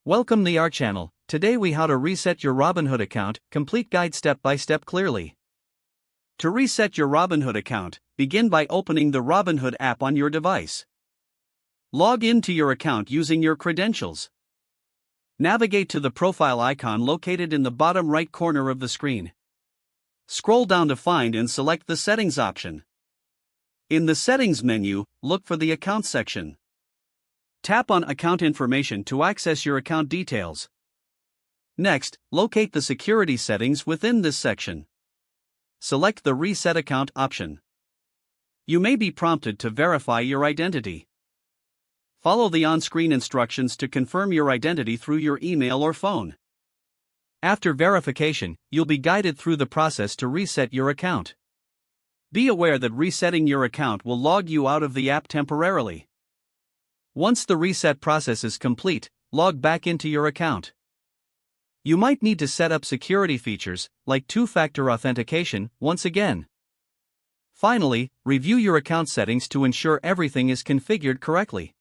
Welcome to our channel. Today we how to reset your Robinhood account, complete guide step by step clearly. To reset your Robinhood account, begin by opening the Robinhood app on your device. Log into your account using your credentials. Navigate to the profile icon located in the bottom right corner of the screen. Scroll down to find and select the Settings option. In the Settings menu, look for the Account section. Tap on Account Information to access your account details. Next, locate the security settings within this section. Select the Reset Account option. You may be prompted to verify your identity. Follow the on-screen instructions to confirm your identity through your email or phone. After verification, you'll be guided through the process to reset your account. Be aware that resetting your account will log you out of the app temporarily. Once the reset process is complete, log back into your account. You might need to set up security features, like two-factor authentication, once again. Finally, review your account settings to ensure everything is configured correctly.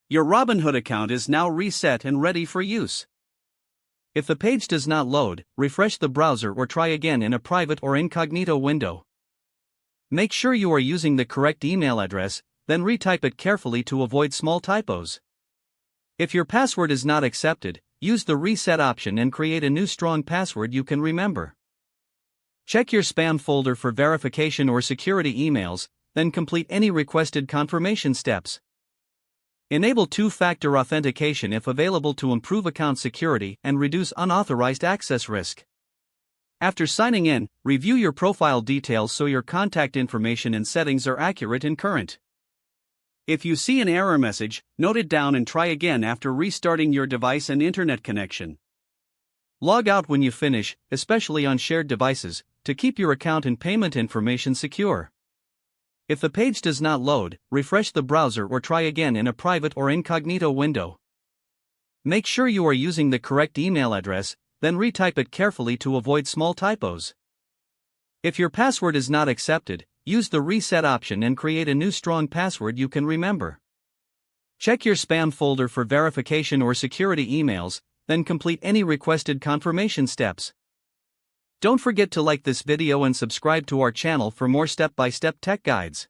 Your Robinhood account is now reset and ready for use. If the page does not load, refresh the browser or try again in a private or incognito window. Make sure you are using the correct email address, then retype it carefully to avoid small typos. If your password is not accepted, use the reset option and create a new strong password you can remember. Check your spam folder for verification or security emails, then complete any requested confirmation steps. Enable two-factor authentication if available to improve account security and reduce unauthorized access risk. After signing in, review your profile details so your contact information and settings are accurate and current. If you see an error message, note it down and try again after restarting your device and internet connection. Log out when you finish, especially on shared devices, to keep your account and payment information secure. If the page does not load, refresh the browser or try again in a private or incognito window. Make sure you are using the correct email address, then retype it carefully to avoid small typos. If your password is not accepted, use the reset option and create a new strong password you can remember. Check your spam folder for verification or security emails, then complete any requested confirmation steps. Don't forget to like this video and subscribe to our channel for more step-by-step tech guides.